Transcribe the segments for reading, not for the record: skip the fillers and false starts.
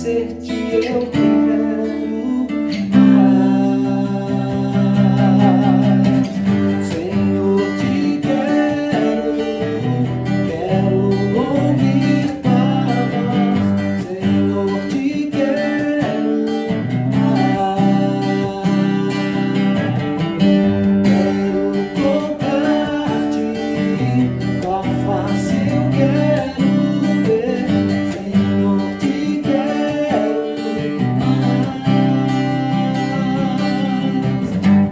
conhecer-te eu quero mais. Senhor, te quero ouvir tua voz. Senhor, te quero tocar-te, tua face eu quero ver. Senhor, te quero mais.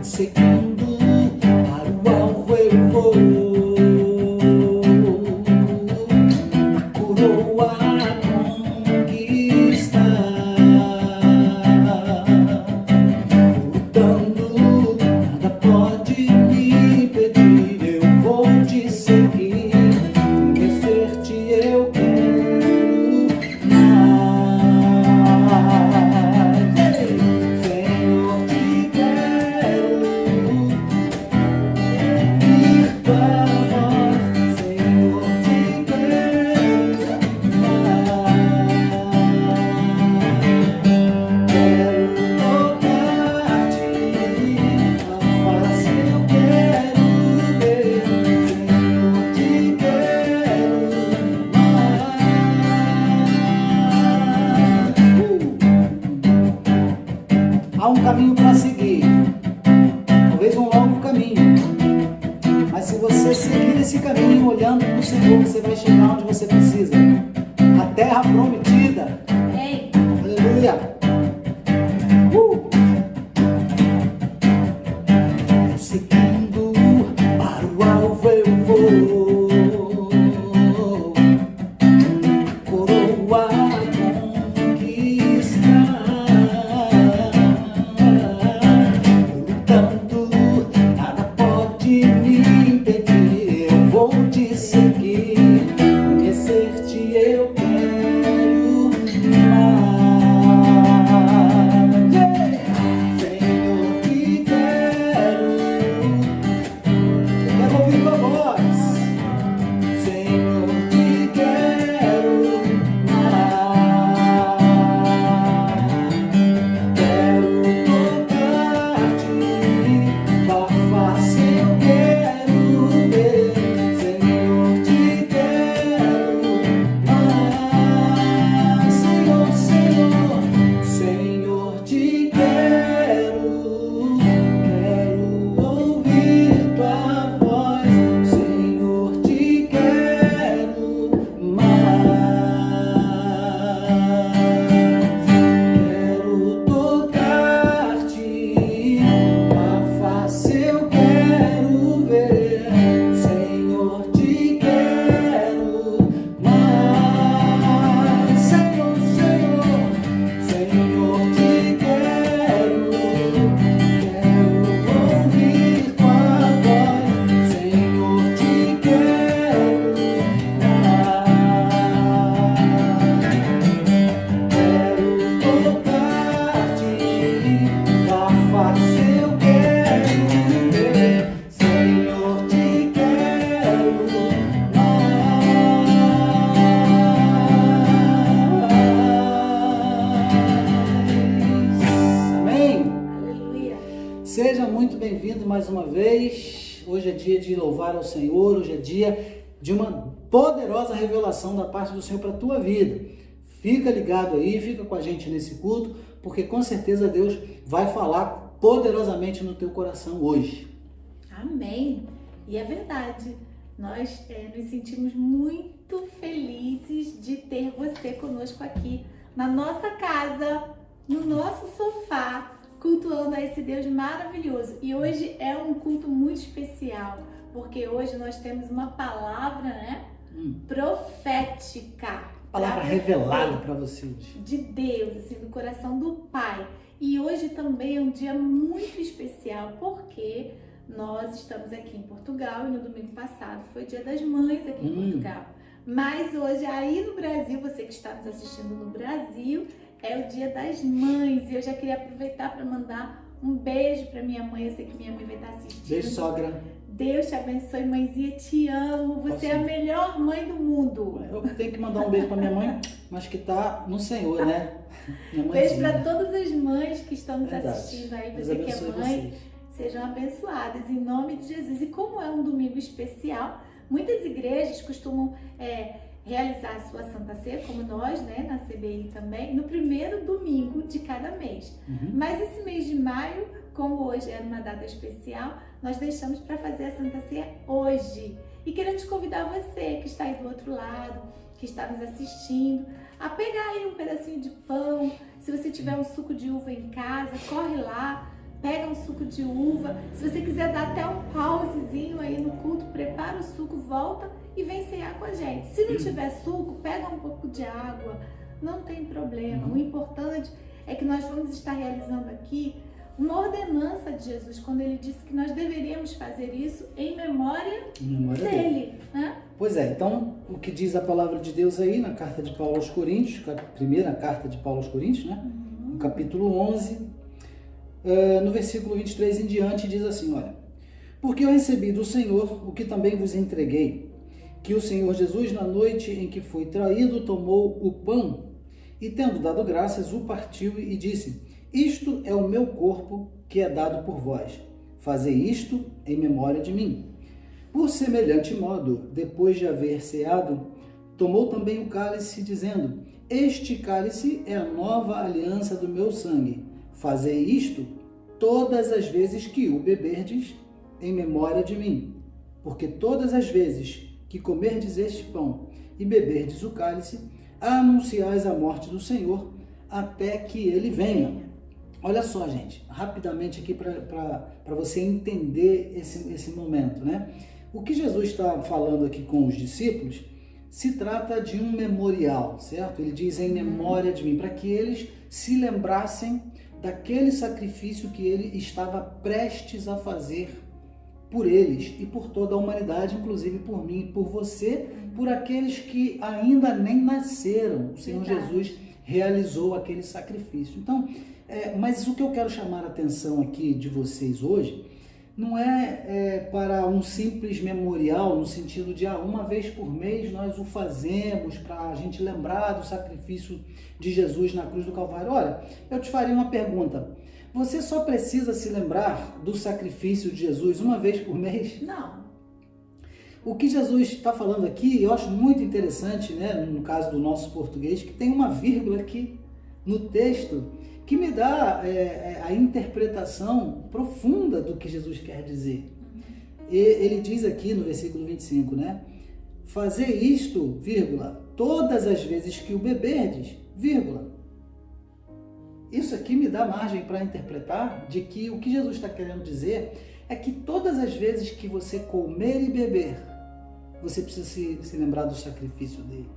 Seguindo para o alvo eu vou, a coroa conquistar. Lutando, nada pode me impedir. Eu vou te seguir, conhecer-te eu quero mais. Senhor, te quero ouvir tua voz. Senhor, te quero mais. Quero tocar-te, a face eu quero ver. Senhor, te quero mais. Há um caminho para seguir, talvez um longo caminho, mas se você seguir esse caminho olhando para o Senhor, você vai chegar onde você precisa, a terra prometida. Ei, Aleluia! Seguindo para o alvo eu vou, coroa conquistar. Lutando, nada pode me impedir. Eu vou te seguir, conhecer-te eu quero mais. Senhor, te quero ouvir tua voz. Senhor, te quero mais. Quero tocar-te, tua face eu quero ver. Senhor, te quero mais. Senhor, Senhor, Senhor, te quero ouvir tua voz. Senhor, te quero mais. Quero tocar-te, tua face eu quero ver. Senhor, te quero mais. Senhor, Senhor, Senhor, te quero ouvir tua voz. Senhor, te quero mais. Quero tocar-te, tua face eu quero ver. Senhor, te quero mais. Amém? aleluia. Seja muito bem-vindo mais uma vez. Hoje é dia de louvar ao Senhor, hoje é dia de uma poderosa revelação da parte do Senhor para a tua vida. Fica ligado aí, fica com a gente nesse culto, porque com certeza Deus vai falar poderosamente no teu coração hoje. Amém. E é verdade, nós nos sentimos muito felizes de ter você conosco aqui na nossa casa, no nosso sofá, cultuando a esse Deus maravilhoso. E hoje é um culto muito especial, porque hoje nós temos uma palavra, né, profética. Palavra revelada para você hoje. De Deus, assim, do coração do Pai. E hoje também é um dia muito especial, porque nós estamos aqui em Portugal e no domingo passado foi Dia das Mães aqui em Portugal. Mas hoje aí no Brasil, você que está nos assistindo no Brasil, é o Dia das Mães. E eu já queria aproveitar para mandar um beijo para minha mãe. Eu sei que minha mãe vai estar assistindo. Beijo, sogra. Deus te abençoe, mãezinha, te amo. Você é a melhor mãe do mundo. Eu tenho que mandar um beijo para minha mãe, mas que tá no Senhor, né? Beijo para todas as mães que estão nos Verdade. assistindo aí, Deus você que é abençoe mãe. vocês. Sejam abençoadas em nome de Jesus. E como é um domingo especial, muitas igrejas costumam realizar a sua Santa Ceia, como nós, né, na CBI também, no primeiro domingo de cada mês. Mas esse mês de maio, como hoje é uma data especial, nós deixamos para fazer a Santa Ceia hoje. E queremos convidar você que está aí do outro lado, que está nos assistindo, a pegar aí um pedacinho de pão. Se você tiver um suco de uva em casa, corre lá, pega um suco de uva. Se você quiser dar até um pausezinho aí no culto, prepara o suco, volta e vem cear com a gente. Se não tiver suco, pega um pouco de água, não tem problema. O importante é que nós vamos estar realizando aqui uma ordenança de Jesus, quando ele disse que nós deveríamos fazer isso em memória dele. Né? Pois é, então o que diz a palavra de Deus aí na carta de Paulo aos Coríntios, a primeira carta de Paulo aos Coríntios, né? No capítulo 11, no versículo 23 em diante, diz assim, olha: porque eu recebi do Senhor o que também vos entreguei, que o Senhor Jesus, na noite em que foi traído, tomou o pão e, tendo dado graças, o partiu e disse: isto é o meu corpo que é dado por vós. Fazei isto em memória de mim. Por semelhante modo, depois de haver ceado, tomou também o cálice, dizendo: este cálice é a nova aliança do meu sangue. Fazei isto todas as vezes que o beberdes em memória de mim. Porque todas as vezes que comerdes este pão e beberdes o cálice, anunciais a morte do Senhor até que ele venha. Olha só, gente, rapidamente aqui para você entender esse momento, né? O que Jesus está falando aqui com os discípulos se trata de um memorial, certo? Ele diz em memória de mim, para que eles se lembrassem daquele sacrifício que ele estava prestes a fazer por eles e por toda a humanidade, inclusive por mim, por você, por aqueles que ainda nem nasceram. O Senhor Jesus realizou aquele sacrifício. Então, mas o que eu quero chamar a atenção aqui de vocês hoje não é para um simples memorial, no sentido de uma vez por mês nós o fazemos para a gente lembrar do sacrifício de Jesus na cruz do Calvário. Olha, eu te faria uma pergunta. Você só precisa se lembrar do sacrifício de Jesus uma vez por mês? Não. O que Jesus está falando aqui, eu acho muito interessante, né, no caso do nosso português, que tem uma vírgula aqui no texto que me dá a interpretação profunda do que Jesus quer dizer. E ele diz aqui no versículo 25, né? Fazer isto, vírgula, todas as vezes que o beberdes, vírgula. Isso aqui me dá margem para interpretar de que o que Jesus está querendo dizer é que todas as vezes que você comer e beber, você precisa se lembrar do sacrifício dele.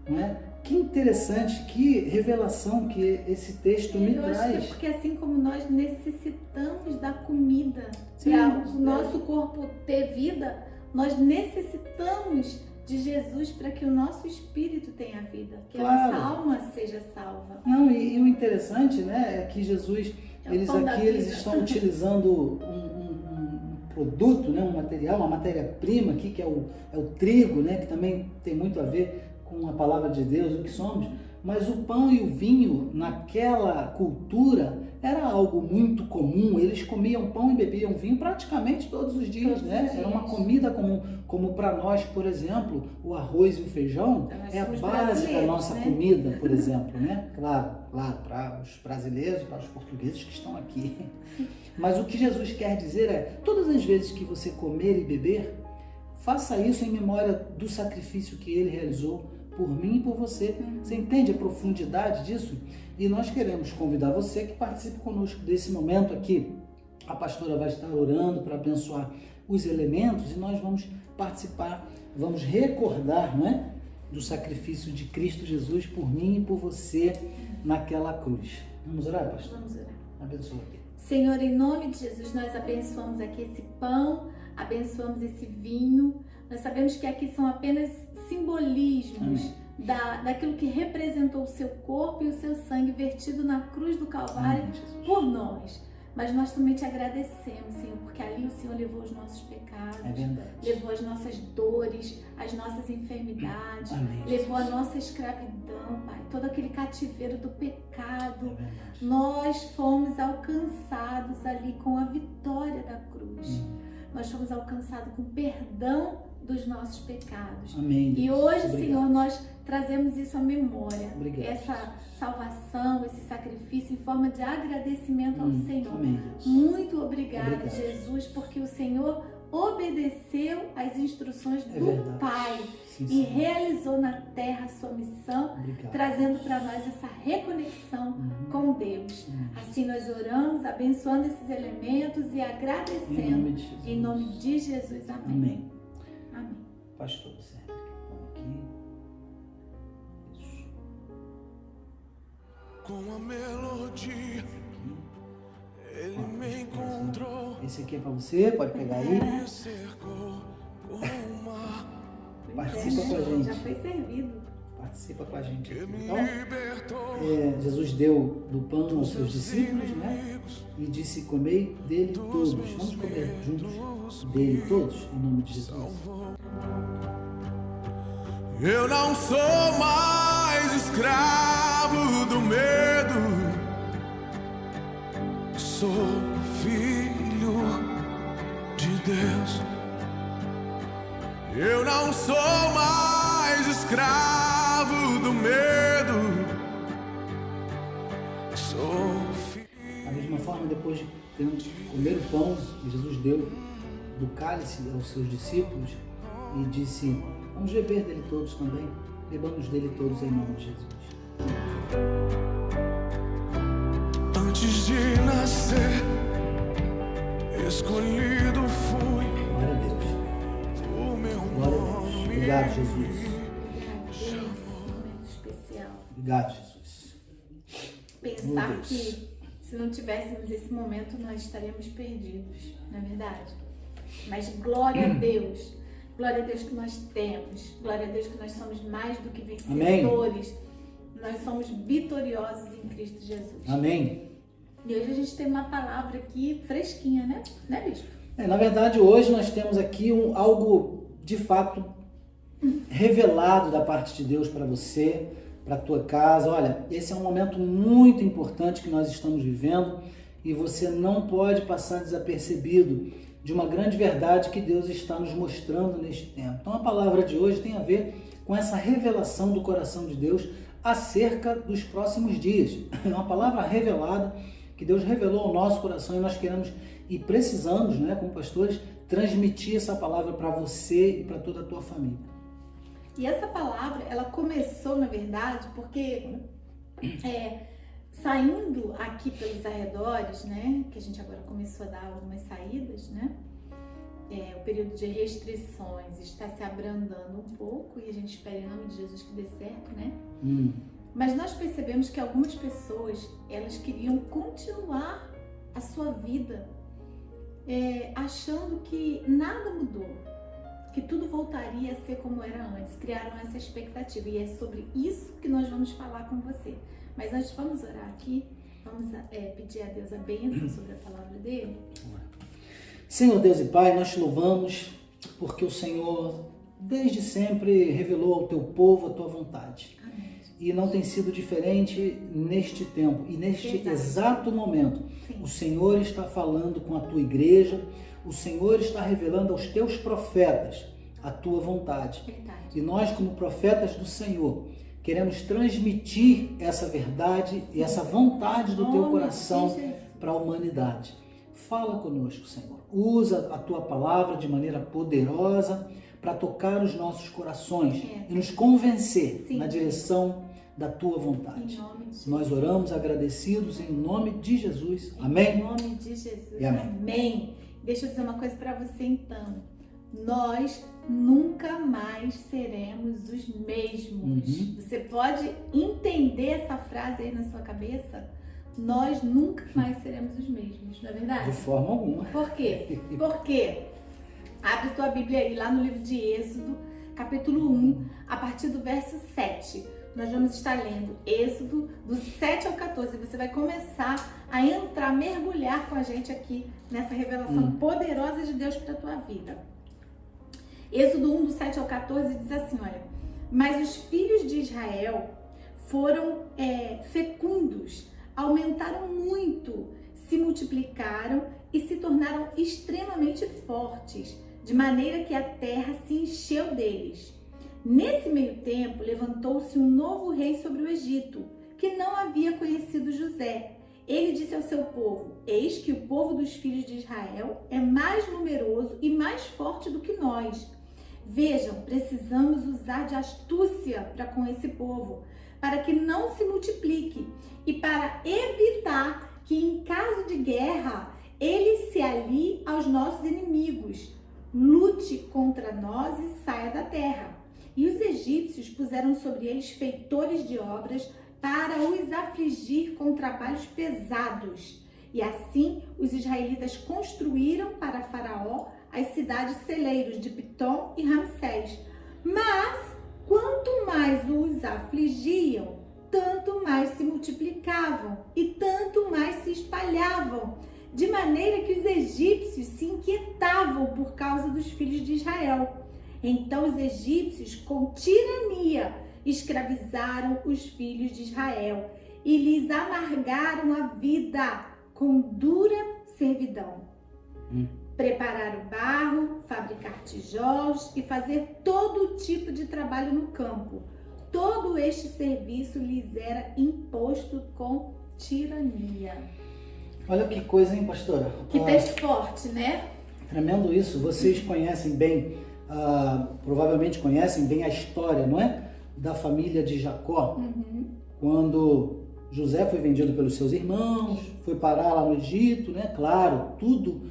Não é? Que interessante, que revelação que esse texto me traz. Acho que é porque assim como nós necessitamos da comida para o nosso corpo ter vida, nós necessitamos de Jesus para que o nosso espírito tenha vida, que a nossa alma seja salva. Não, e o interessante, né, é que Jesus, eles estão utilizando um produto, né, um material, uma matéria-prima aqui, que é o trigo, né, que também tem muito a ver com a palavra de Deus, o que somos, mas o pão e o vinho naquela cultura era algo muito comum. Eles comiam pão e bebiam vinho praticamente todos os dias, né? Era uma comida comum, como para nós, por exemplo, o arroz e o feijão é a base da nossa comida, por exemplo, né? Claro, para os brasileiros, para os portugueses que estão aqui. Mas o que Jesus quer dizer é, todas as vezes que você comer e beber, faça isso em memória do sacrifício que ele realizou por mim e por você. Você entende a profundidade disso? E nós queremos convidar você que participe conosco desse momento aqui. A pastora vai estar orando para abençoar os elementos e nós vamos participar, vamos recordar, não é? Do sacrifício de Cristo Jesus por mim e por você naquela cruz. Vamos orar, pastor? Vamos orar. Abençoa aqui. Senhor, em nome de Jesus, nós abençoamos aqui esse pão, abençoamos esse vinho. Nós sabemos que aqui são apenas simbolismos daquilo que representou o seu corpo e o seu sangue vertido na cruz do Calvário por nós. mas nós também te agradecemos, Senhor, porque ali o Senhor levou os nossos pecados, É verdade. levou as nossas dores, as nossas enfermidades, Amém. levou a nossa escravidão, Pai, todo aquele cativeiro do É pecado. verdade. Nós fomos alcançados ali com a vitória da cruz. Nós fomos alcançados com perdão dos nossos pecados. Amém. E Deus. hoje, Obrigado. Senhor, nós trazemos isso à memória. Obrigado. Essa salvação, esse sacrifício em forma de agradecimento ao Senhor. Amém, Deus. Muito obrigada, Obrigado. Jesus, porque o Senhor obedeceu às instruções É do verdade. Pai Sim, e Senhor. realizou na terra a sua missão, Obrigado. trazendo para nós essa reconexão com Deus. Assim nós oramos, abençoando esses elementos e Em agradecendo. nome de Jesus. Em nome de Jesus, amém. Amém. Amém. Pastor, você aqui. Isso. Com a melodia, ele me encontrou, Esse aqui é pra você, pode pegar aí. me cercou com uma Participa com a Já gente. foi servido. Participa com a gente que aqui. me Então, libertou. Jesus deu do pão aos seus discípulos, né? Inimigos, E disse: comei dele todos. Vamos comer juntos dele todos, em nome de Jesus. eu não sou mais escravo do medo, sou filho de Deus. Eu não sou mais escravo do medo, sou filho. Da mesma forma, depois de comer o pão, Jesus deu do cálice aos seus discípulos e disse: vamos beber dele todos também, bebamos dele todos em nome de Jesus. Antes de nascer, escolhido fui, Glória a Deus. o meu Glória a Deus. Obrigado, Jesus. Obrigada, Deus, esse momento especial. Obrigado, Jesus. Meu Pensar Deus. que se não tivéssemos esse momento, nós estaríamos perdidos, não é verdade? Mas glória a Deus. Glória a Deus que nós temos. Glória a Deus que nós somos mais do que vencedores. Nós somos vitoriosos em Cristo Jesus. Amém. E hoje a gente tem uma palavra aqui fresquinha, né? Né, Bispo? Na verdade, hoje nós temos aqui algo de fato revelado da parte de Deus para você, para a tua casa. Olha, esse é um momento muito importante que nós estamos vivendo e você não pode passar desapercebido de uma grande verdade que Deus está nos mostrando neste tempo. Então a palavra de hoje tem a ver com essa revelação do coração de Deus acerca dos próximos dias. É uma palavra revelada que Deus revelou ao nosso coração e nós queremos e precisamos, né, como pastores, transmitir essa palavra para você e para toda a tua família. E essa palavra, ela começou, na verdade, porque saindo aqui pelos arredores, né, que a gente agora começou a dar algumas saídas, né, o período de restrições está se abrandando um pouco e a gente espera em nome de Jesus que dê certo, né? Mas nós percebemos que algumas pessoas, elas queriam continuar a sua vida achando que nada mudou, que tudo voltaria a ser como era antes. Criaram essa expectativa e é sobre isso que nós vamos falar com você. Mas antes vamos orar aqui, vamos pedir a Deus a bênção sobre a palavra dele. Senhor Deus e Pai, nós te louvamos porque o Senhor desde sempre revelou ao teu povo a tua vontade. Amém. E não tem sido diferente neste tempo e neste Verdade. exato momento. Sim. O Senhor está falando com a tua igreja, o Senhor está revelando aos teus profetas a tua vontade. Verdade. E nós, como profetas do Senhor, queremos transmitir essa verdade e essa vontade do teu coração para a humanidade. Fala conosco, Senhor. Usa a tua palavra de maneira poderosa para tocar os nossos corações e nos convencer Sim. na direção da tua Em vontade. nome de Jesus. Nós oramos agradecidos em nome de Jesus. Amém? Em nome de Jesus. E amém. Amém. Deixa eu dizer uma coisa para você então. Nós nunca mais seremos os mesmos. Uhum. Você pode entender essa frase aí na sua cabeça? Nós nunca mais seremos os mesmos, não é verdade? De forma alguma. Por quê? Porque abre sua Bíblia aí lá no livro de Êxodo, capítulo 1, a partir do verso 7. Nós vamos estar lendo Êxodo do 7 ao 14. Você vai começar a entrar para mergulhar com a gente aqui nessa revelação poderosa de Deus para a tua vida. Êxodo 1, do 7 ao 14 diz assim, olha: mas os filhos de Israel foram fecundos, aumentaram muito, se multiplicaram e se tornaram extremamente fortes, de maneira que a terra se encheu deles. Nesse meio tempo, levantou-se um novo rei sobre o Egito, que não havia conhecido José. Ele disse ao seu povo: eis que o povo dos filhos de Israel é mais numeroso e mais forte do que nós. Vejam, precisamos usar de astúcia para com esse povo, para que não se multiplique e para evitar que, em caso de guerra, ele se alie aos nossos inimigos, lute contra nós e saia da terra. E os egípcios puseram sobre eles feitores de obras para os afligir com trabalhos pesados. E assim os israelitas construíram para Faraó as cidades celeiros de Pitom e Ramsés. Mas quanto mais os afligiam, tanto mais se multiplicavam e tanto mais se espalhavam, de maneira que os egípcios se inquietavam por causa dos filhos de Israel. Então os egípcios, com tirania, escravizaram os filhos de Israel e lhes amargaram a vida com dura servidão. Preparar o barro, fabricar tijolos e fazer todo tipo de trabalho no campo. Todo este serviço lhes era imposto com tirania. Olha que coisa, hein, pastora? Que texto forte, né? Tremendo isso. Vocês conhecem bem, provavelmente conhecem bem a história, não é? Da família de Jacó. Quando José foi vendido pelos seus irmãos, foi parar lá no Egito, né? Claro, tudo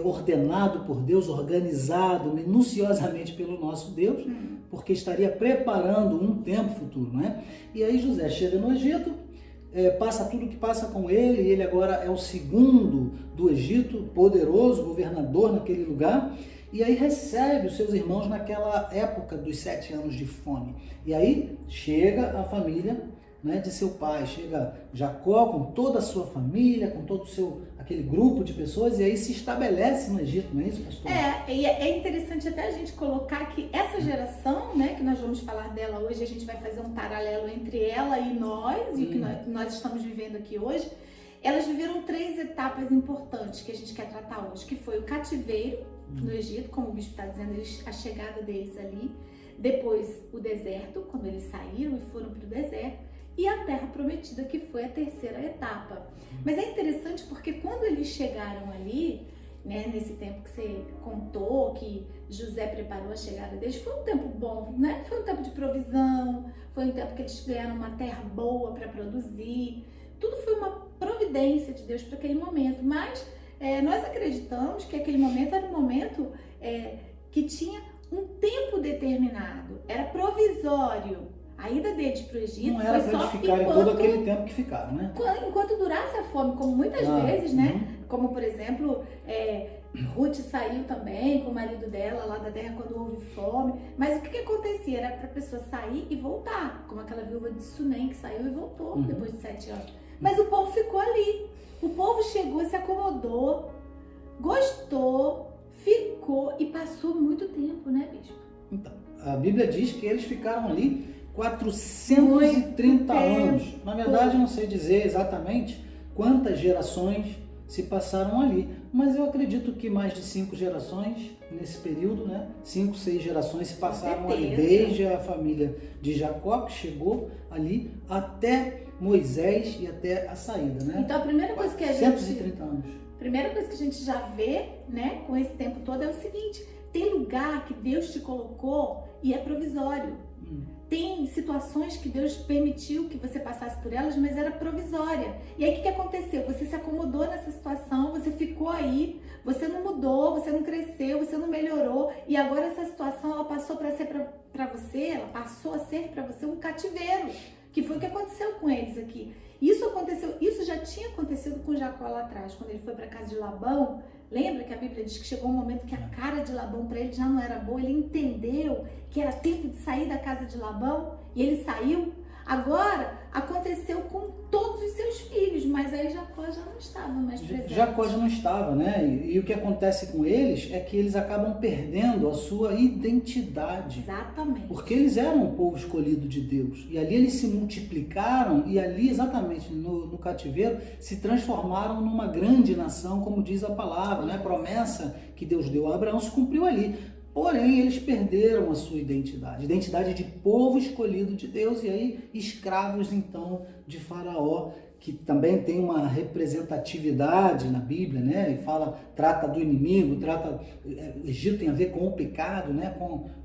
ordenado por Deus, organizado minuciosamente pelo nosso Deus, porque estaria preparando um tempo futuro, né? E aí José chega no Egito, passa tudo o que passa com ele, e ele agora é o segundo do Egito, poderoso governador naquele lugar, e aí recebe os seus irmãos naquela época dos 7 anos de fome. E aí chega a família, né, de seu pai, chega Jacó com toda a sua família, com todo aquele grupo de pessoas, e aí se estabelece no Egito, não é isso, pastor? E é interessante até a gente colocar que essa geração, né, que nós vamos falar dela hoje, a gente vai fazer um paralelo entre ela e nós, e o que nós estamos vivendo aqui hoje. Elas viveram 3 etapas importantes que a gente quer tratar hoje, que foi o cativeiro no Egito, como o bispo está dizendo, a chegada deles ali, depois o deserto, quando eles saíram e foram para o deserto, e a terra prometida, que foi a 3ª etapa. Mas é interessante porque quando eles chegaram ali, né, nesse tempo que você contou, que José preparou a chegada deles, foi um tempo bom, né? Foi um tempo de provisão, foi um tempo que eles ganharam uma terra boa para produzir. Tudo foi uma providência de Deus para aquele momento, mas nós acreditamos que aquele momento era um momento que tinha um tempo determinado, era provisório. A ida deles para o Egito não era foi para só eles ficarem todo aquele tempo que ficaram, né? Enquanto durasse a fome, como muitas vezes, né? Como, por exemplo, Ruth saiu também com o marido dela lá da terra quando houve fome. Mas o que acontecia? Era para a pessoa sair e voltar, como aquela viúva de Sunem que saiu e voltou depois de 7 anos. Mas o povo ficou ali. O povo chegou, se acomodou, gostou, ficou e passou muito tempo, né, bispo? Então, a Bíblia diz que eles ficaram ali 430 anos. Na verdade, eu não sei dizer exatamente quantas gerações se passaram ali, mas eu acredito que mais de 5 gerações nesse período, né? 5, 6 gerações se passaram ali, desde a família de Jacó, que chegou ali, até Moisés e até a saída, né? Então a primeira coisa que a 430 anos. Primeira coisa que a gente já vê, né, com esse tempo todo é o seguinte: tem lugar que Deus te colocou e é provisório. Tem situações que Deus permitiu que você passasse por elas, mas era provisória. E aí o que aconteceu? Você se acomodou nessa situação, você ficou aí, você não mudou, você não cresceu, você não melhorou, e agora essa situação ela passou para ser para você, ela passou a ser para você um cativeiro, que foi o que aconteceu com eles aqui. Isso aconteceu, isso já tinha acontecido com Jacó lá atrás, quando ele foi para a casa de Labão. Lembra que a Bíblia diz que chegou um momento que a cara de Labão para ele já não era boa, ele entendeu que era tempo de sair da casa de Labão e ele saiu. Agora aconteceu com todos os seus filhos, mas aí Jacó já não estava mais presente. Jacó já não estava, né? E o que acontece com eles é que eles acabam perdendo a sua identidade. Exatamente. Porque eles eram o povo escolhido de Deus. E ali eles se multiplicaram e ali, exatamente no cativeiro, se transformaram numa grande nação, como diz a palavra, né? A promessa que Deus deu a Abraão se cumpriu ali. Porém, eles perderam a sua identidade de povo escolhido de Deus, e aí escravos, então, de Faraó, que também tem uma representatividade na Bíblia, né? E trata do inimigo, o Egito tem a ver com o pecado, né?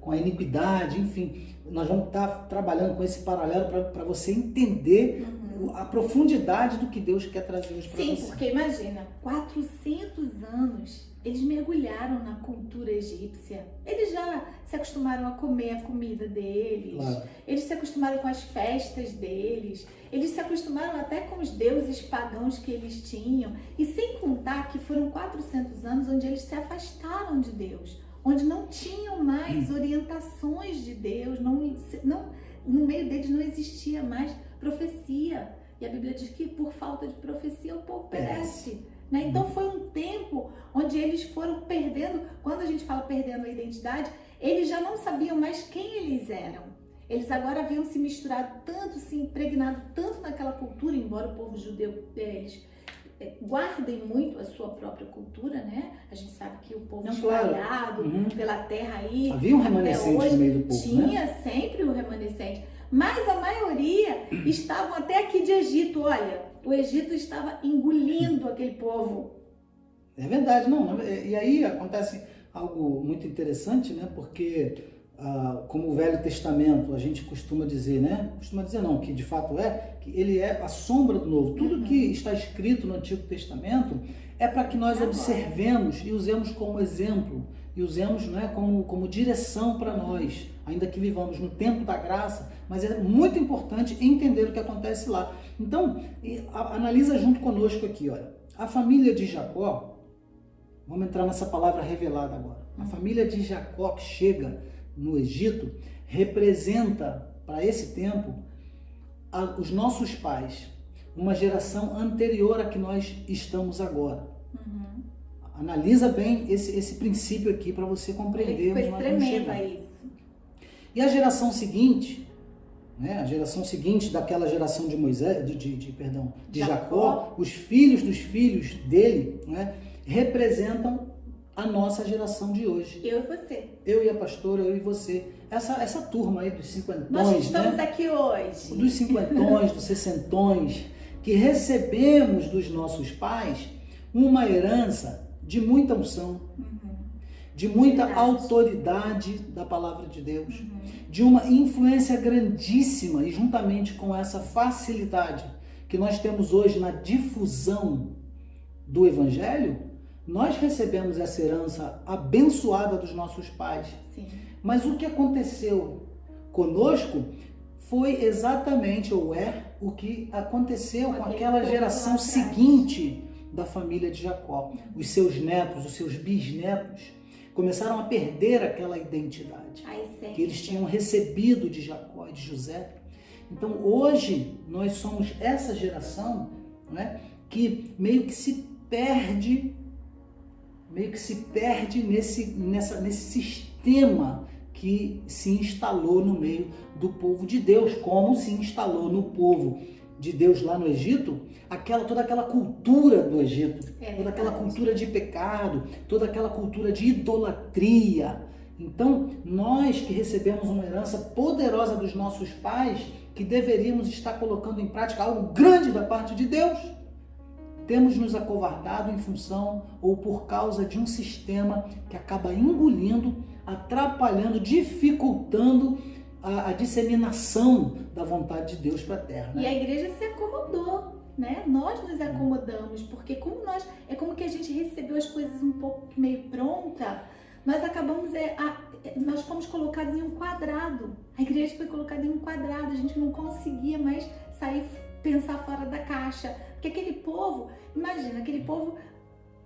Com a iniquidade, enfim. Nós vamos estar trabalhando com esse paralelo para você entender a profundidade do que Deus quer trazer hoje para você. Sim, porque imagina, 400 anos eles mergulharam na cultura egípcia. Eles já se acostumaram a comer a comida deles. Claro. Eles se acostumaram com as festas deles. Eles se acostumaram até com os deuses pagãos que eles tinham. E sem contar que foram 400 anos onde eles se afastaram de Deus. Onde não tinham mais orientações de Deus. No meio deles não existia mais profecia. E a Bíblia diz que por falta de profecia o povo perece. Né? Então foi um tempo onde eles foram perdendo, quando a gente fala perdendo a identidade, eles já não sabiam mais quem eles eram. Eles agora haviam se misturado tanto, se impregnado tanto naquela cultura, embora o povo judeu eles guardem muito a sua própria cultura, né? A gente sabe que o povo espalhado pela terra aí... Havia um remanescente no meio do povo, tinha sempre o remanescente. Mas a maioria estavam até aqui de Egito, olha... O Egito estava engolindo aquele povo. É verdade, não. E aí acontece algo muito interessante, né? Porque, como o Velho Testamento, a gente costuma dizer, né? Costuma dizer não, que de fato que ele é a sombra do Novo. Tudo que está escrito no Antigo Testamento é para que nós observemos e usemos como exemplo, e usemos, né, como direção para nós, ainda que vivamos no tempo da graça, mas é muito importante entender o que acontece lá. Então, analisa junto conosco aqui, olha. A família de Jacó, vamos entrar nessa palavra revelada agora. A família de Jacó que chega no Egito representa, para esse tempo, os nossos pais, uma geração anterior à que nós estamos agora. Analisa bem esse princípio aqui para você compreender. Foi tremendo isso. E a geração seguinte, né, a geração seguinte daquela geração de Moisés, de Jacó, os filhos dos filhos dele, né, representam a nossa geração de hoje. Eu e você. Eu e a pastora, eu e você. Essa turma aí dos cinquentões, nós estamos aqui hoje. Dos cinquentões, dos sessentões, que recebemos dos nossos pais uma herança de muita unção, de muita autoridade da palavra de Deus, de uma influência grandíssima, e juntamente com essa facilidade que nós temos hoje na difusão do Evangelho, nós recebemos essa herança abençoada dos nossos pais. Sim. Mas o que aconteceu conosco foi exatamente, ou o que aconteceu com aquela geração seguinte da família de Jacó. Os seus netos, os seus bisnetos, começaram a perder aquela identidade que eles tinham recebido de Jacó e de José. Então hoje nós somos essa geração, né, que meio que se perde nesse sistema que se instalou no meio do povo de Deus, como se instalou no povo de Deus lá no Egito, toda aquela cultura do Egito, toda aquela cultura de pecado, toda aquela cultura de idolatria. Então, nós que recebemos uma herança poderosa dos nossos pais, que deveríamos estar colocando em prática algo grande da parte de Deus, temos nos acovardado em função ou por causa de um sistema que acaba engolindo, atrapalhando, dificultando a disseminação da vontade de Deus para a terra. Né? E a igreja se acomodou, né? Nós nos acomodamos, porque é como que a gente recebeu as coisas um pouco meio pronta, nós acabamos, nós fomos colocados em um quadrado. A igreja foi colocada em um quadrado, a gente não conseguia mais pensar fora da caixa. Porque aquele povo, imagina,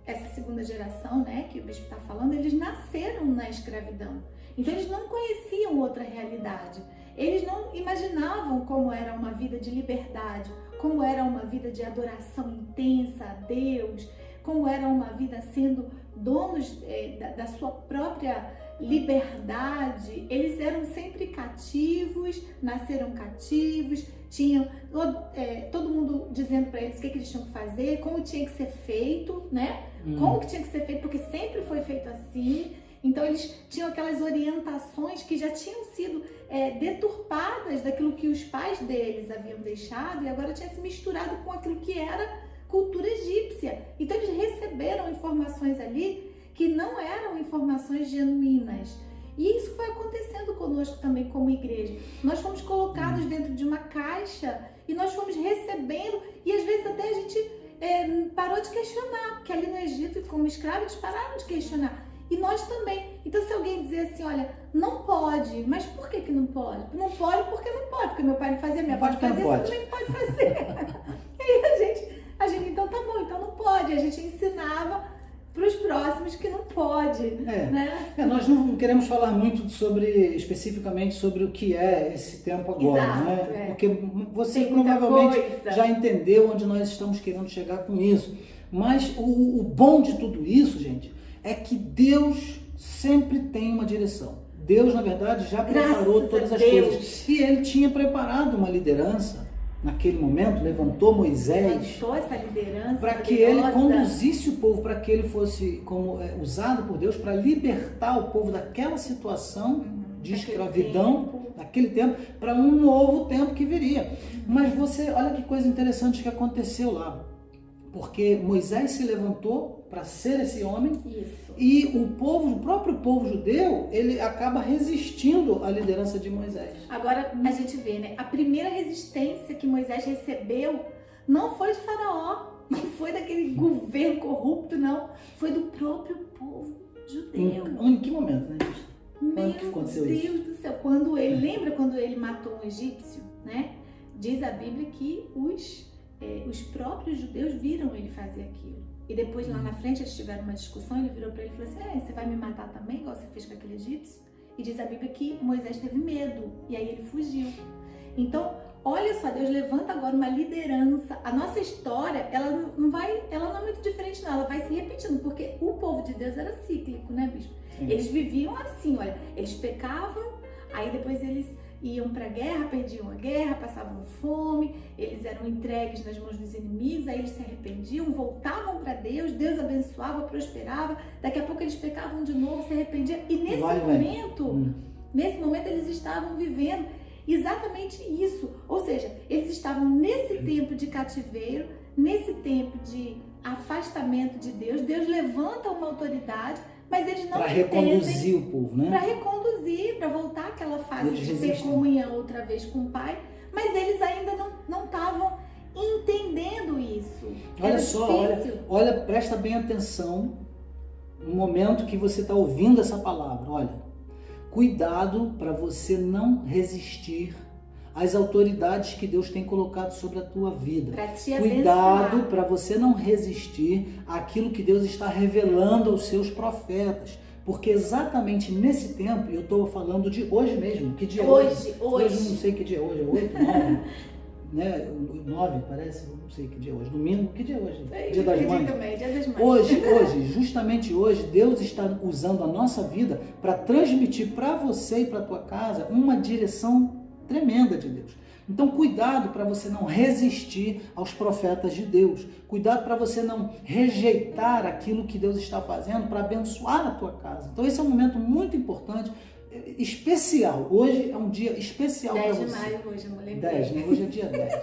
essa segunda geração, né, que o bispo está falando, eles nasceram na escravidão. Então eles não conheciam outra realidade. Eles não imaginavam como era uma vida de liberdade, como era uma vida de adoração intensa a Deus, como era uma vida sendo donos da sua própria liberdade. Eles eram sempre cativos, nasceram cativos, tinham todo mundo dizendo para eles o que eles tinham que fazer, como tinha que ser feito, né? Como que tinha que ser feito, porque sempre foi feito assim. Então eles tinham aquelas orientações que já tinham sido deturpadas daquilo que os pais deles haviam deixado e agora tinha se misturado com aquilo que era cultura egípcia. Então eles receberam informações ali que não eram informações genuínas. E isso foi acontecendo conosco também como igreja. Nós fomos colocados dentro de uma caixa e nós fomos recebendo, e às vezes até a gente parou de questionar, porque ali no Egito, como escravos, eles pararam de questionar. E nós também. Então, se alguém dizer assim, olha, não pode, mas por que não pode? Não pode porque não pode, porque meu pai não fazia, minha mãe não fazia, você também pode fazer. E aí a gente, então tá bom, então não pode. A gente ensinava para os próximos que não pode, né? Nós não queremos falar muito especificamente sobre o que é esse tempo agora, exato, né? Porque você provavelmente já entendeu onde nós estamos querendo chegar com isso. Mas o bom de tudo isso, gente, é que Deus sempre tem uma direção. Deus, na verdade, já preparou todas as coisas. E Ele tinha preparado uma liderança naquele momento, levantou Moisés para que ele conduzisse o povo, para que ele fosse usado por Deus para libertar o povo daquela situação de escravidão, daquele tempo, para um novo tempo que viria. Mas olha que coisa interessante que aconteceu lá. Porque Moisés se levantou para ser esse homem. Isso. E o próprio povo judeu, ele acaba resistindo à liderança de Moisés. Agora a gente vê, né? A primeira resistência que Moisés recebeu não foi de Faraó, não foi daquele governo corrupto, não. Foi do próprio povo judeu. Em que momento, né? Meu Deus do céu. Lembra quando ele matou um egípcio, né? Diz a Bíblia que os próprios judeus viram ele fazer aquilo. E depois lá na frente eles tiveram uma discussão, ele virou para ele e falou assim, você vai me matar também, igual você fez com aquele egípcio? E diz a Bíblia que Moisés teve medo, e aí ele fugiu. Então, olha só, Deus levanta agora uma liderança. A nossa história, ela não é muito diferente não, ela vai se repetindo, porque o povo de Deus era cíclico, né, bispo? Sim. Eles viviam assim, olha, eles pecavam, aí depois eles iam para a guerra, perdiam a guerra, passavam fome, eles eram entregues nas mãos dos inimigos, aí eles se arrependiam, voltavam para Deus, Deus abençoava, prosperava, daqui a pouco eles pecavam de novo, se arrependiam, e nesse momento eles estavam vivendo exatamente isso, ou seja, eles estavam nesse tempo de cativeiro, nesse tempo de afastamento de Deus, Deus levanta uma autoridade, mas eles não entendem. Para reconduzir o povo, né? Para reconduzir, para voltar àquela fase de ter comunhão outra vez com o Pai, mas eles ainda não estavam entendendo isso. Olha só, olha, presta bem atenção no momento que você está ouvindo essa palavra. Olha, cuidado para você não resistir às autoridades que Deus tem colocado sobre a tua vida. Cuidado para você não resistir àquilo que Deus está revelando aos seus profetas. Porque exatamente nesse tempo, eu estou falando de hoje mesmo. Que dia hoje? Hoje não sei que dia é hoje, é 8, 9, né? 9 parece, não sei que dia é hoje. Domingo, que dia é hoje? Dia das Mães. Também, dia das Mães. Hoje, justamente hoje, Deus está usando a nossa vida para transmitir para você e para tua casa uma direção tremenda de Deus. Então, cuidado para você não resistir aos profetas de Deus. Cuidado para você não rejeitar aquilo que Deus está fazendo para abençoar a tua casa. Então, esse é um momento muito importante, especial. Hoje é um dia especial para você. 10 de maio hoje, eu lembrei. 10, né? Hoje é dia 10.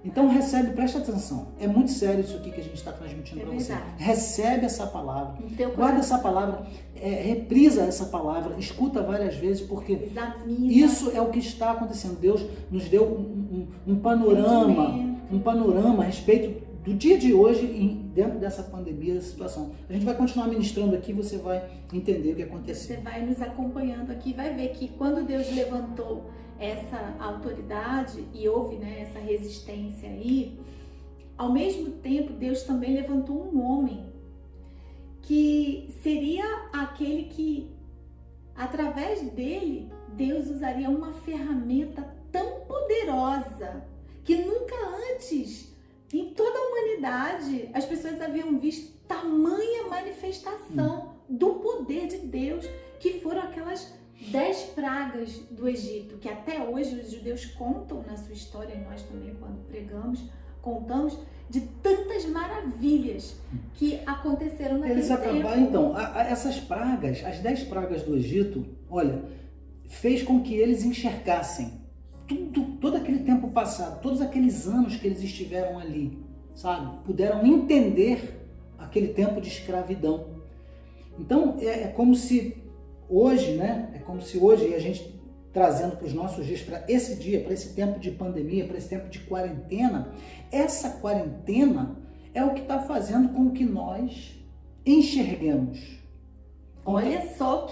Então presta atenção. É muito sério isso aqui que a gente está transmitindo para você. Recebe essa palavra, guarda essa palavra, reprisa essa palavra, escuta várias vezes, porque isso é o que está acontecendo. Deus nos deu um panorama a respeito do dia de hoje dentro dessa pandemia, dessa situação. A gente vai continuar ministrando aqui, você vai entender o que aconteceu. Você vai nos acompanhando aqui, vai ver que quando Deus levantou essa autoridade e houve, né, essa resistência aí, ao mesmo tempo Deus também levantou um homem que seria aquele que, através dele, Deus usaria uma ferramenta tão poderosa que nunca antes, em toda a humanidade, as pessoas haviam visto tamanha manifestação do poder de Deus, que foram aquelas 10 pragas do Egito, que até hoje os judeus contam na sua história, e nós também, quando pregamos, contamos de tantas maravilhas que aconteceram naquele Eles tempo. acabaram, então, essas pragas, as 10 pragas do Egito, olha, fez com que eles enxergassem todo aquele tempo passado, todos aqueles anos que eles estiveram ali, sabe? Puderam entender aquele tempo de escravidão. Então, é como se hoje, né? É como se hoje a gente trazendo para os nossos dias, para esse dia, para esse tempo de pandemia, para esse tempo de quarentena, essa quarentena é o que está fazendo com que nós enxerguemos. Olha só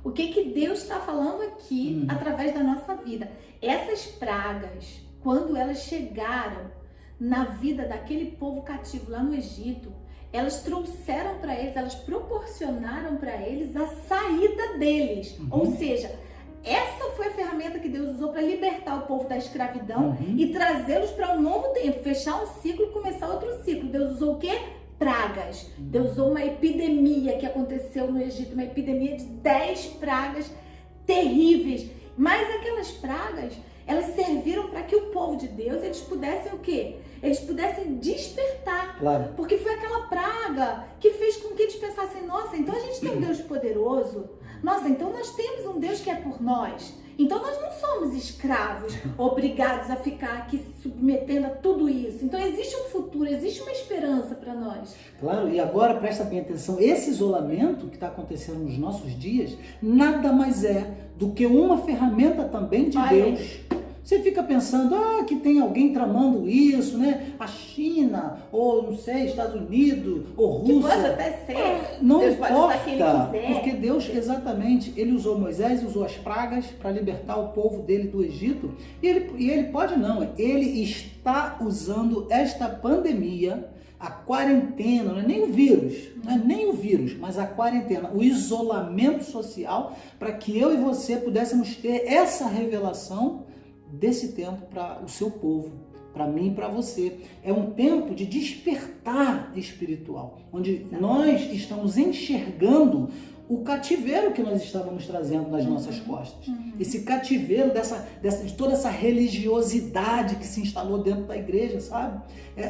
o que Deus está falando aqui através da nossa vida. Essas pragas, quando elas chegaram na vida daquele povo cativo lá no Egito, elas trouxeram para eles, elas proporcionaram para eles a saída deles. Ou seja, essa foi a ferramenta que Deus usou para libertar o povo da escravidão e trazê-los para um novo tempo, fechar um ciclo e começar outro ciclo. Deus usou o quê? Pragas. Deus usou uma epidemia que aconteceu no Egito, uma epidemia de 10 pragas terríveis. Mas aquelas pragas, elas serviram para que o povo de Deus, eles pudessem o quê? Eles pudessem despertar. Claro. Porque foi aquela praga que fez com que eles pensassem, nossa, então a gente tem um Deus poderoso. Nossa, então nós temos um Deus que é por nós. Então nós não somos escravos, obrigados a ficar aqui se submetendo a tudo isso. Então existe um futuro, existe uma esperança para nós. Claro, e agora presta bem atenção, esse isolamento que está acontecendo nos nossos dias, nada mais é do que uma ferramenta também de Deus. Você fica pensando, que tem alguém tramando isso, né? A China, ou não sei, Estados Unidos, ou Rússia. Que pode até ser. Não Deus importa, pode usar quem ele quiser. porque Deus, exatamente, ele usou Moisés, usou as pragas para libertar o povo dele do Egito. E ele pode não, ele está usando esta pandemia, a quarentena, não é nem o vírus, mas a quarentena, o isolamento social, para que eu e você pudéssemos ter essa revelação desse tempo para o seu povo, para mim e para você. É um tempo de despertar espiritual, onde nós estamos enxergando o cativeiro que nós estávamos trazendo nas nossas costas. Esse cativeiro de toda essa religiosidade que se instalou dentro da igreja, sabe?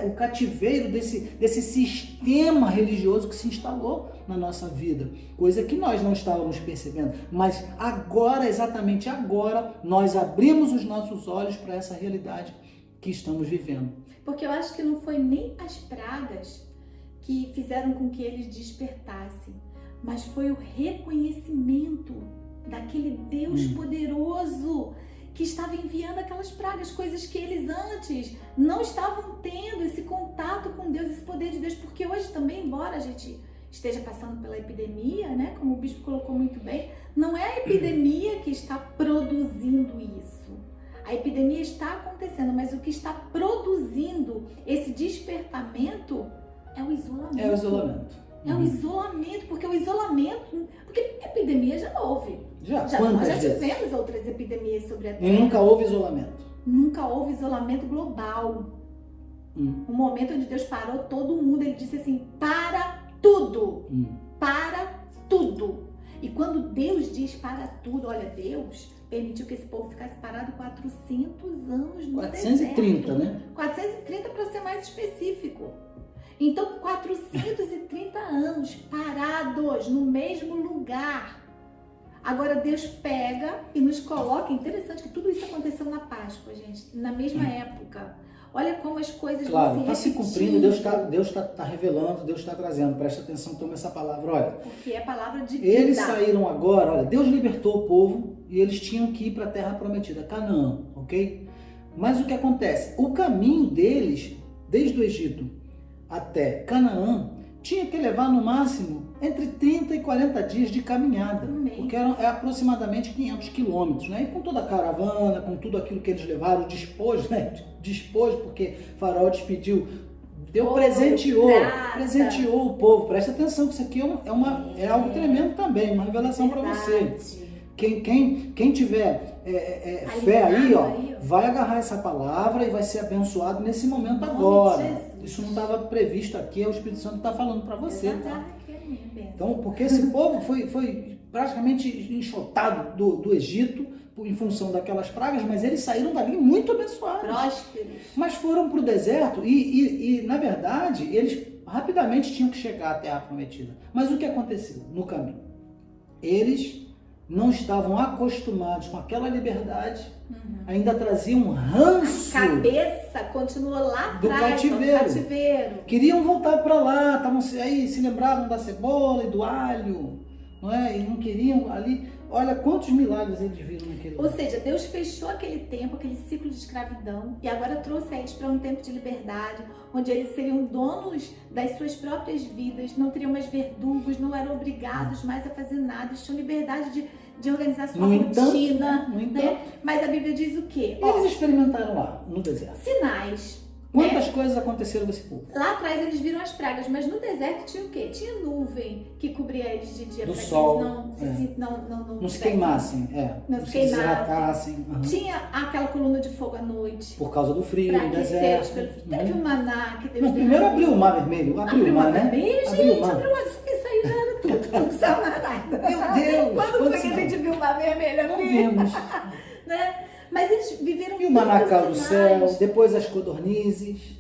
O cativeiro desse sistema religioso que se instalou na nossa vida. Coisa que nós não estávamos percebendo. Mas agora, exatamente agora, nós abrimos os nossos olhos para essa realidade que estamos vivendo. Porque eu acho que não foi nem as pragas que fizeram com que eles despertassem, mas foi o reconhecimento daquele Deus poderoso que estava enviando aquelas pragas, coisas que eles antes não estavam tendo, esse contato com Deus, esse poder de Deus, porque hoje também, embora a gente esteja passando pela epidemia, né, como o bispo colocou muito bem, não é a epidemia que está produzindo isso. A epidemia está acontecendo, mas o que está produzindo esse despertamento é o isolamento. É o isolamento. É o isolamento, porque epidemia já houve. Nós já vezes? tivemos outras epidemias sobre a Terra. E nunca houve isolamento. Nunca houve isolamento global. Um momento onde Deus parou todo mundo, ele disse assim, para tudo. Para tudo. E quando Deus diz para tudo, olha, Deus permitiu que esse povo ficasse parado 400 anos no 430, deserto. né? 430 para ser mais específico. Então, 430 anos parados no mesmo lugar. Agora Deus pega e nos coloca, interessante que tudo isso aconteceu na Páscoa, gente, na mesma época. Olha como as coisas Claro, vão está se se cumprindo, Deus está revelando, Deus está trazendo. Presta atenção, toma essa palavra, olha. Porque é a palavra de vida. Eles saíram agora, olha, Deus libertou o povo e eles tinham que ir para a terra prometida, Canaã, ok? Mas o que acontece? O caminho deles, desde o Egito até Canaã, tinha que levar no máximo entre 30 e 40 dias de caminhada, porque é aproximadamente 500 quilômetros, né? E com toda a caravana, com tudo aquilo que eles levaram, despojo, né? Despojo, porque Faraó despediu, presenteou o povo. Presta atenção que isso aqui é algo tremendo também, uma revelação para você. Quem tiver fé aí, ó, vai agarrar essa palavra e vai ser abençoado nesse momento agora. Isso não estava previsto aqui, é o Espírito Santo está falando para você. Tá? Então, porque esse povo foi praticamente enxotado do Egito em função daquelas pragas, mas eles saíram dali muito abençoados. Prósperos. Mas foram para o deserto e, na verdade, eles rapidamente tinham que chegar à Terra Prometida. Mas o que aconteceu no caminho? Eles não estavam acostumados com aquela liberdade, ainda traziam um ranço. A cabeça continuou lá do atrás, cativeiro. Queriam voltar para lá, se lembravam da cebola e do alho, não é? E não queriam ali. Olha quantos milagres eles viram naquele lugar. Ou seja, Deus fechou aquele tempo, aquele ciclo de escravidão, e agora trouxe eles para um tempo de liberdade, onde eles seriam donos das suas próprias vidas, não teriam mais verdugos, não eram obrigados mais a fazer nada, eles tinham liberdade de organizar sua rotina. No entanto, né? Mas a Bíblia diz o quê? Eles experimentaram lá, no deserto. Sinais. Quantas coisas aconteceram com esse povo? Lá atrás eles viram as pragas, mas no deserto tinha o quê? Tinha nuvem que cobria eles de dia do para que sol, eles não se queimassem, não se hidratassem. Tinha aquela coluna de fogo à noite. Por causa do frio, do deserto. Teve o maná que Deus primeiro abriu o mar vermelho. Abriu o mar vermelho, gente. Abriu o mar. Isso aí já era tudo. Não precisava nada. Meu Deus. Quando foi que a gente viu o mar vermelho? Não vimos. Né? Mas eles viveram e o maná caiu do céu, depois as codornizes.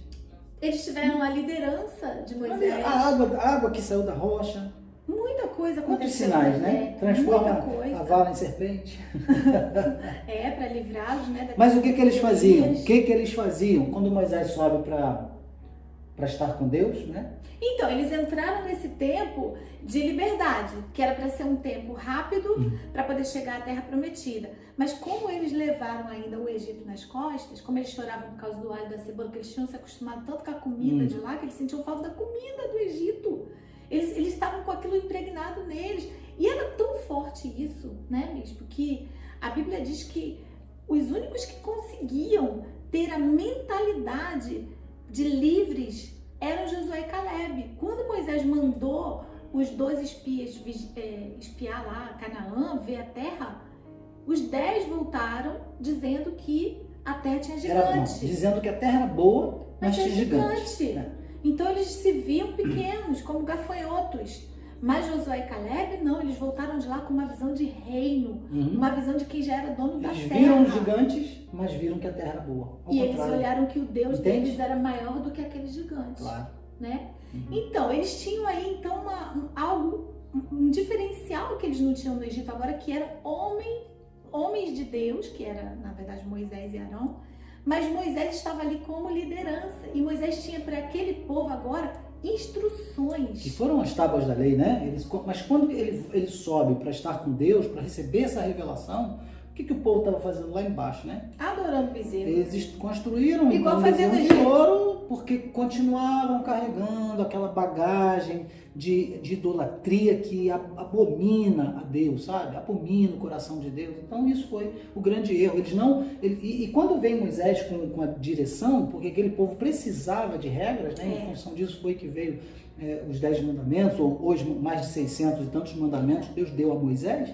Eles tiveram a liderança de Moisés. A água que saiu da rocha. Muita coisa aconteceu. Muitos sinais, né? Transforma a vara em serpente. Para livrá-los, né? Mas o que eles faziam? O que eles faziam quando Moisés sobe para estar com Deus, né? Então, eles entraram nesse tempo de liberdade, que era para ser um tempo rápido para poder chegar à Terra Prometida. Mas como eles levaram ainda o Egito nas costas, como eles choravam por causa do alho e da cebola, que eles tinham se acostumado tanto com a comida de lá, que eles sentiam falta da comida do Egito. Eles estavam com aquilo impregnado neles. E era tão forte isso, né, bispo, que a Bíblia diz que os únicos que conseguiam ter a mentalidade de livres eram Josué e Caleb. Quando Moisés mandou os 12 espias espiar lá Canaã, ver a terra, os 10 voltaram dizendo que a terra tinha gigantes. Dizendo que a terra era boa, mas tinha gigantes. Então eles se viam pequenos, como gafanhotos. Mas Josué e Caleb, não, eles voltaram de lá com uma visão de reino, uma visão de quem já era dono da terra. Eles viram os gigantes, mas viram que a terra era boa. E eles olharam que o Deus deles era maior do que aqueles gigantes. Claro. Né? Então, eles tinham aí então um diferencial que eles não tinham no Egito agora, que eram homens de Deus, que era, na verdade, Moisés e Arão, mas Moisés estava ali como liderança, e Moisés tinha para aquele povo agora instruções. Que foram as tábuas da lei, né? Mas quando ele sobe para estar com Deus, para receber essa revelação, o que o povo estava fazendo lá embaixo, né? Adorando bezerro. Eles construíram igual um bezerro de ouro, porque continuavam carregando aquela bagagem de idolatria que abomina a Deus, sabe? Abomina o coração de Deus. Então isso foi o grande erro. E quando vem Moisés com a direção, porque aquele povo precisava de regras, né? Em função disso foi que veio os 10 mandamentos, ou hoje mais de 600 e tantos mandamentos Deus deu a Moisés,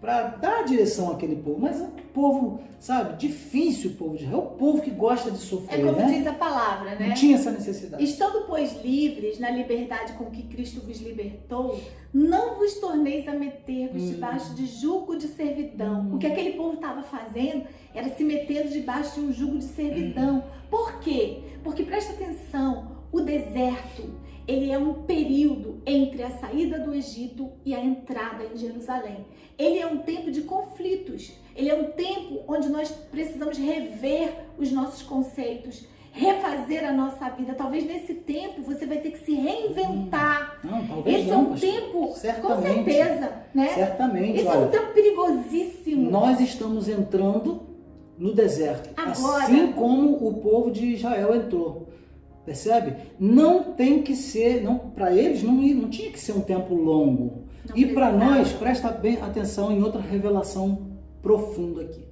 para dar direção àquele povo. Mas é um povo, sabe, difícil o povo de Israel, é o povo que gosta de sofrer, como né? diz a palavra, né? Não tinha essa necessidade. Estando, pois, livres na liberdade com que Cristo vos libertou, não vos torneis a meter-vos debaixo de jugo de servidão. O que aquele povo estava fazendo era se meter debaixo de um jugo de servidão. Por quê? Porque, presta atenção, o deserto, ele é um período entre a saída do Egito e a entrada em Jerusalém. Ele é um tempo de conflitos. Ele é um tempo onde nós precisamos rever os nossos conceitos, refazer a nossa vida. Talvez nesse tempo você vai ter que se reinventar. Não, talvez esse não, é um pastor. tempo, Certamente. com certeza, né? Certamente. Esse é um tempo perigosíssimo. Nós estamos entrando no deserto, agora, assim como o povo de Israel entrou. Percebe? Não tem que ser, para eles não tinha que ser um tempo longo. Não e para precisava. nós, presta bem atenção em outra revelação profunda aqui.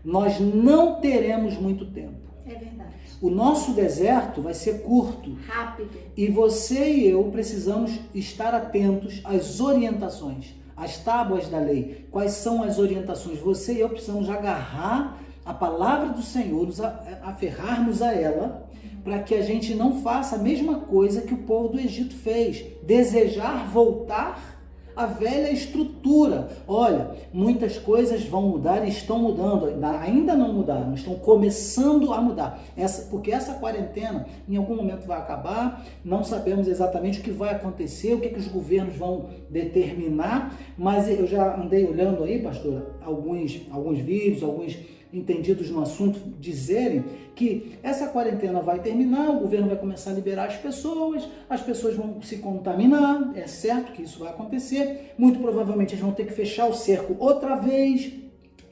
Nós não teremos muito tempo. É verdade. O nosso deserto vai ser curto. Rápido. E você e eu precisamos estar atentos às orientações, as tábuas da lei, quais são as orientações. Você e eu precisamos agarrar a palavra do Senhor, nos aferrarmos a ela, para que a gente não faça a mesma coisa que o povo do Egito fez, desejar voltar à velha estrutura. Olha, muitas coisas vão mudar e estão mudando, ainda não mudaram, estão começando a mudar. Porque essa quarentena em algum momento vai acabar, não sabemos exatamente o que vai acontecer, o que os governos vão determinar, mas eu já andei olhando aí, pastora, alguns vídeos, alguns entendidos no assunto dizerem que essa quarentena vai terminar, o governo vai começar a liberar as pessoas vão se contaminar, é certo que isso vai acontecer, muito provavelmente eles vão ter que fechar o cerco outra vez,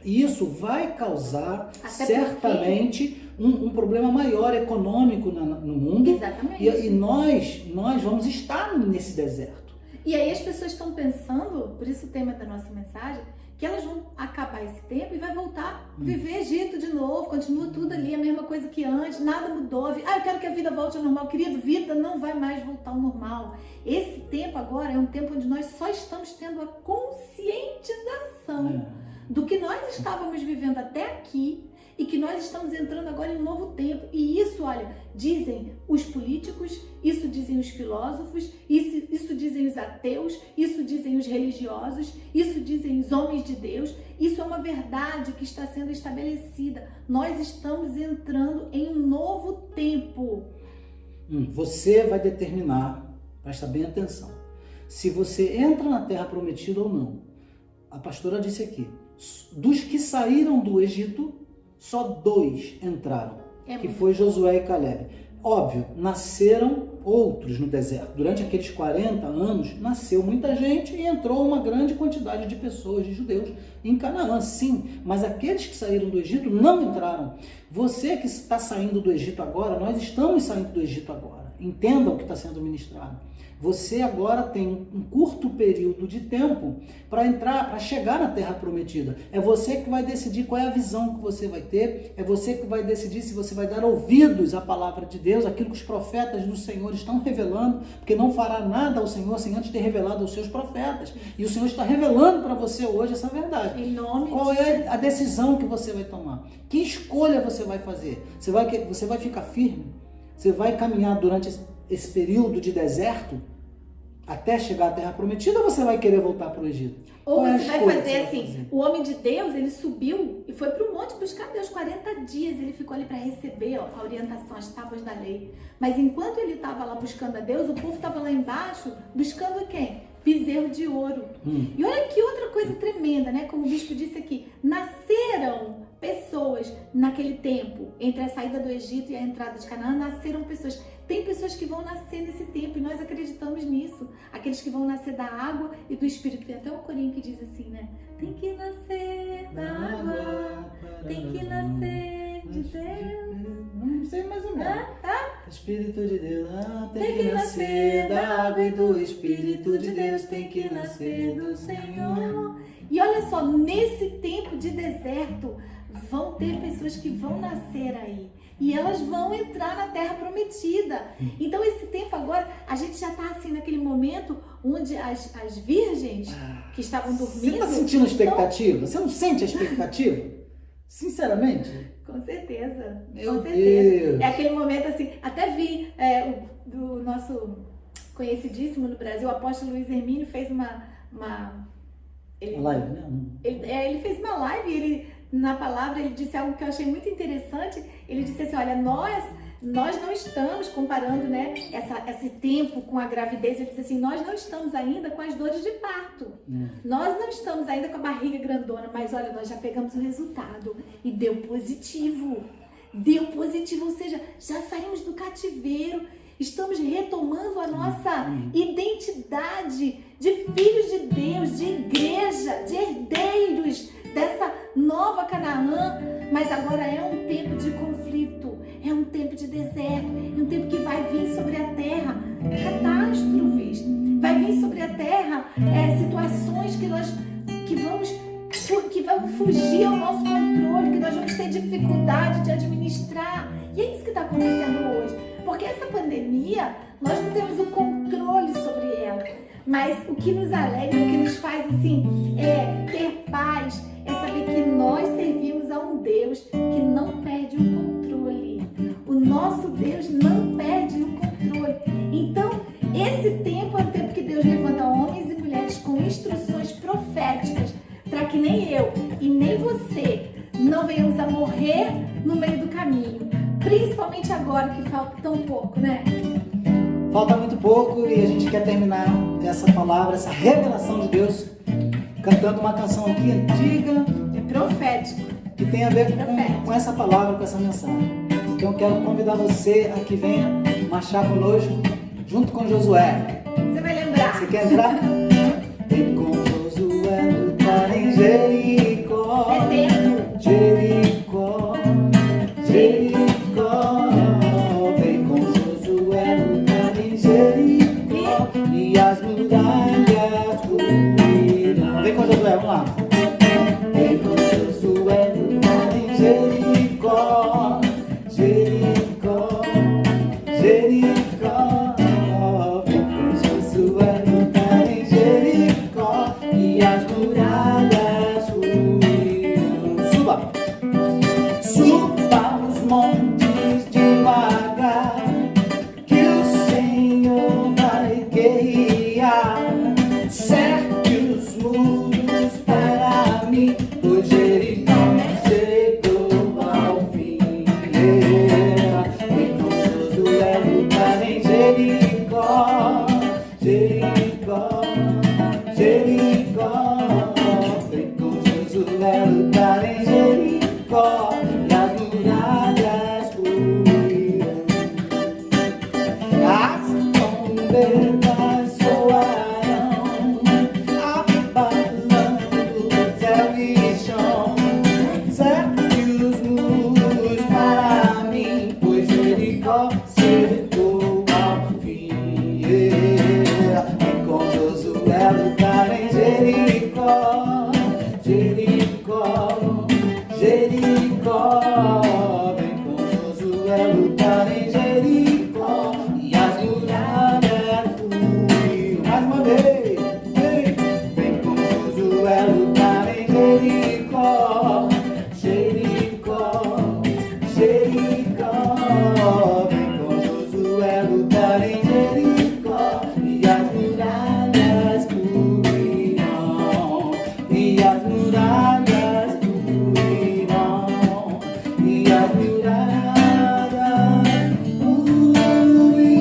e isso vai causar certamente um problema maior econômico no mundo. Exatamente. E nós vamos estar nesse deserto. E aí as pessoas estão pensando, por isso o tema da nossa mensagem, que elas vão acabar esse tempo e vai voltar a viver Egito de novo, continua tudo ali, a mesma coisa que antes, nada mudou. Eu quero que a vida volte ao normal. Querido, vida não vai mais voltar ao normal. Esse tempo agora é um tempo onde nós só estamos tendo a conscientização do que nós estávamos vivendo até aqui e que nós estamos entrando agora em um novo tempo. E isso, olha, dizem os políticos, isso dizem os filósofos, isso dizem os ateus, isso dizem os religiosos, isso dizem os homens de Deus. Isso é uma verdade que está sendo estabelecida. Nós estamos entrando em um novo tempo. Você vai determinar, presta bem atenção, se você entra na terra prometida ou não. A pastora disse aqui, dos que saíram do Egito, só 2 entraram, que foi Josué e Caleb. Óbvio, nasceram outros no deserto. Durante aqueles 40 anos, nasceu muita gente e entrou uma grande quantidade de pessoas, de judeus, em Canaã, sim. Mas aqueles que saíram do Egito não entraram. Você que está saindo do Egito agora, nós estamos saindo do Egito agora. Entenda o que está sendo ministrado. Você agora tem um curto período de tempo para entrar, para chegar na Terra Prometida. É você que vai decidir qual é a visão que você vai ter, é você que vai decidir se você vai dar ouvidos à palavra de Deus, aquilo que os profetas do Senhor estão revelando, porque não fará nada ao Senhor sem antes ter revelado aos seus profetas. E o Senhor está revelando para você hoje essa verdade. Em nome qual é a decisão que você vai tomar? Que escolha você vai fazer? Você vai ficar firme? Você vai caminhar durante esse período de deserto até chegar à Terra Prometida, ou você vai querer voltar para o Egito? Ou você vai fazer assim, o homem de Deus, ele subiu e foi para o monte buscar Deus 40 dias, ele ficou ali para receber a orientação, as tábuas da lei. Mas enquanto ele estava lá buscando a Deus, o povo estava lá embaixo buscando quem? Bezerro de ouro. E olha que outra coisa tremenda, né? Como o bispo disse aqui, nasceram pessoas naquele tempo, entre a saída do Egito e a entrada de Canaã, nasceram pessoas. Tem pessoas que vão nascer nesse tempo e nós acreditamos nisso. Aqueles que vão nascer da água e do Espírito. Tem até um corinho que diz assim, né? Tem que nascer da água, tem que nascer de Deus. Não sei mais ou menos. Espírito de Deus, tem que nascer da água e do Espírito de Deus, tem que nascer do Senhor. E olha só, nesse tempo de deserto, vão ter pessoas que vão nascer aí. E elas vão entrar na Terra Prometida. Então esse tempo agora, a gente já está assim naquele momento onde as virgens que estavam dormindo... Você está sentindo expectativa? Você não sente a expectativa? Sinceramente? Com certeza. Meu com certeza. Deus. É aquele momento assim, até vi do nosso conhecidíssimo no Brasil, o apóstolo Luiz Hermínio fez uma live, né? Ele fez uma live e na palavra ele disse algo que eu achei muito interessante. Ele disse assim, olha, nós não estamos comparando, né, esse tempo com a gravidez. Ele disse assim, nós não estamos ainda com as dores de parto. Nós não estamos ainda com a barriga grandona, mas olha, nós já pegamos o resultado e deu positivo. Deu positivo, ou seja, já saímos do cativeiro. Estamos retomando a nossa identidade de filhos de Deus, de igreja, de herdeiros dessa nova Canaã. Mas agora é um tempo de conflito, é um tempo de deserto, é um tempo que vai vir sobre a terra catástrofes, vai vir sobre a terra situações que vão fugir ao nosso controle, que nós vamos ter dificuldade de administrar. E é isso que está acontecendo hoje. Porque essa pandemia, nós não temos o controle sobre ela. Mas o que nos alegra, o que nos faz assim, ter paz, é saber que nós servimos a um Deus que não perde o controle. O nosso Deus não perde o controle. Então, esse tempo é o tempo que Deus levanta homens e mulheres com instruções proféticas para que nem eu e nem você não venhamos a morrer no meio do caminho. Principalmente agora que falta tão pouco, né? Falta muito pouco e a gente quer terminar essa palavra, essa revelação de Deus, cantando uma canção aqui antiga. É profético. Que tem a ver com essa palavra, com essa mensagem. Então eu quero convidar você a que venha marchar conosco, junto com Josué. Você vai lembrar. Você quer entrar? Vem com Josué lutar em Jericó. É tempo. Jericó, Jericó. Vem com Josué lutar em Jericó. E as muralhas ruirão. Vem com Josué, vamos lá. Vem com Josué lutar em Jericó. Jericó, Jericó. Vem com Josué lutar em Jericó. E as muralhas ruirão. Suba! Suba os montes devagar, que o Senhor vai guerrear. Cerque os muros para mim, pois Jericó chegou ao fim. Vem com Josué lutar em Jericó. Jericó, Jericó. Vem com Josué lutar em Jericó. E as muralhas ruirão. As trombetas soarão, abalando o céu e chão. Cerque os muros para mim, pois Jericó chegou ao fim. Vem com Josué lutar em Jericó. Jericó, Jericó. Vem com Josué lutar em Jericó. E as muralhas ruirão. Mais uma vez. Vem com Josué lutar em Jericó. Jericó, Jericó. Vem com Josué lutar em Jericó. E as muralhas ruirão. E as muralhas ruirão. E as muralhas ruirão.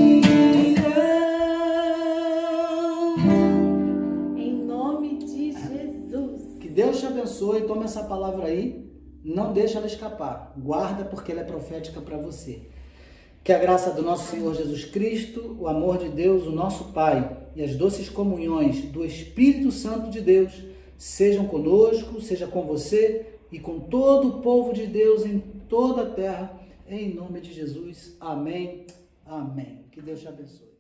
Em nome de Jesus. Que Deus te abençoe. Toma essa palavra aí. Não deixa ela escapar. Guarda, porque ela é profética para você. Que a graça do nosso Senhor Jesus Cristo, o amor de Deus, o nosso Pai, e as doces comunhões do Espírito Santo de Deus sejam conosco, seja com você e com todo o povo de Deus em toda a terra. Em nome de Jesus. Amém. Amém. Que Deus te abençoe.